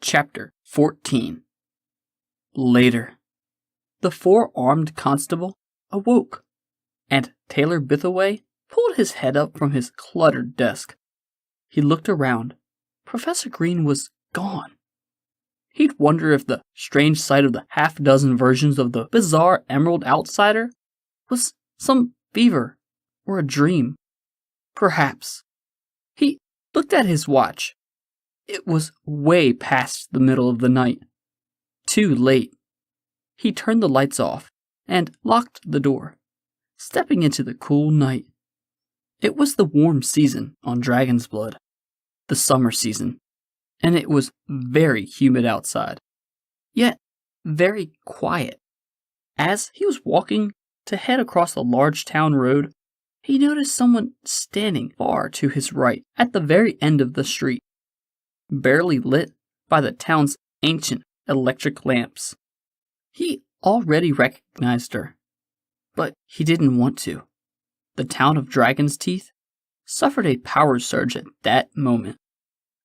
Chapter 14. Later. The four-armed constable awoke, and Taylor Bithaway pulled his head up from his cluttered desk. He looked around. Professor Green was gone. He'd wonder if the strange sight of the half-dozen versions of the bizarre Emerald Outsider was some fever or a dream. Perhaps. He looked at his watch. It was way past the middle of the night. Too late. He turned the lights off and locked the door, stepping into the cool night. It was the warm season on Dragon's Blood, the summer season, and it was very humid outside, yet very quiet. As he was walking to head across the large town road, he noticed someone standing far to his right at the very end of the street, barely lit by the town's ancient electric lamps. He already recognized her, but he didn't want to. The town of Dragon's Teeth suffered a power surge at that moment,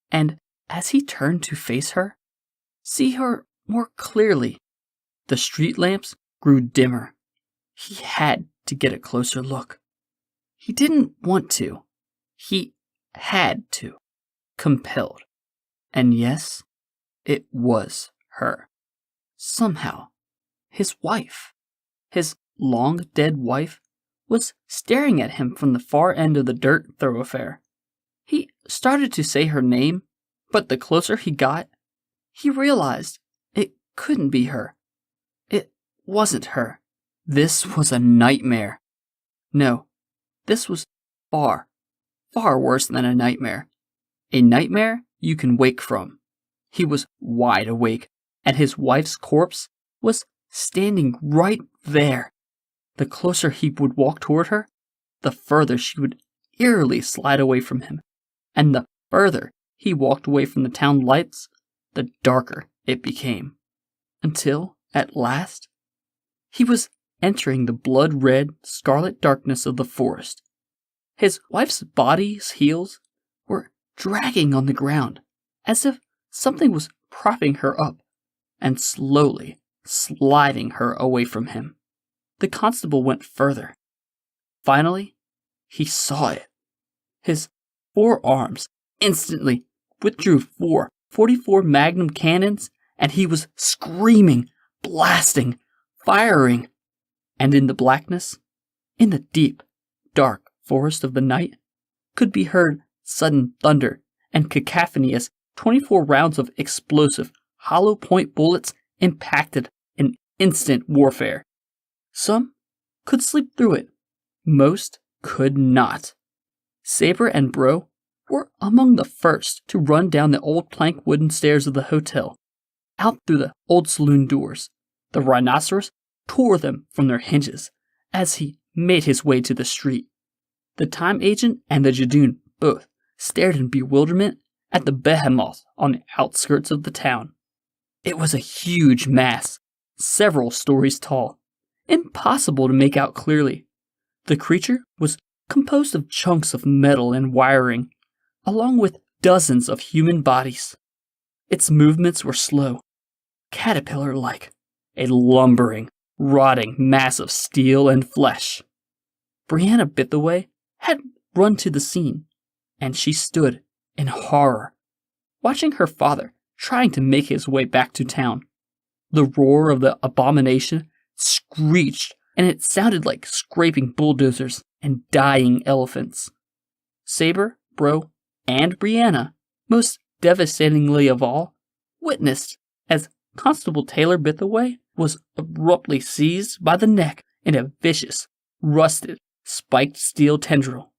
and as he turned to face her, see her more clearly, the street lamps grew dimmer. He had to get a closer look. He didn't want to. He had to. Compelled. And yes, it was her. Somehow, his wife, his long-dead wife, was staring at him from the far end of the dirt thoroughfare. He started to say her name, but the closer he got, he realized it couldn't be her. It wasn't her. This was a nightmare. No, this was far, far worse than a nightmare. A nightmare you can wake from. He was wide awake, and his wife's corpse was standing right there. The closer he would walk toward her, the further she would eerily slide away from him, and the further he walked away from the town lights, the darker it became, until, at last, he was entering the blood-red, scarlet darkness of the forest. His wife's body's heels were dragging on the ground, as if something was propping her up, and slowly sliding her away from him. The constable went further. Finally, he saw it. His forearms instantly withdrew 4 .44 Magnum cannons, and he was screaming, blasting, firing. And in the blackness, in the deep, dark forest of the night, could be heard sudden thunder and cacophony as 24 rounds of explosive, hollow-point bullets impacted in instant warfare. Some could sleep through it. Most could not. Saber and Bro were among the first to run down the old plank wooden stairs of the hotel, out through the old saloon doors. The rhinoceros tore them from their hinges as he made his way to the street. The time agent and the Jadoon both stared in bewilderment at the behemoth on the outskirts of the town. It was a huge mass, several stories tall, impossible to make out clearly. The creature was composed of chunks of metal and wiring, along with dozens of human bodies. Its movements were slow, caterpillar-like, a lumbering, rotting mass of steel and flesh. Brianna Bithaway had run to the scene, and she stood in horror, watching her father trying to make his way back to town. The roar of the abomination screeched, and it sounded like scraping bulldozers and dying elephants. Saber, Bro, and Brianna, most devastatingly of all, witnessed as Constable Taylor Bithaway was abruptly seized by the neck in a vicious, rusted, spiked steel tendril.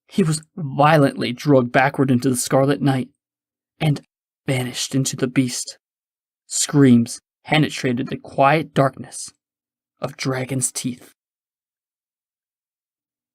He was violently dragged backward into the scarlet night and vanished into the beast. Screams penetrated the quiet darkness of Dragon's Teeth.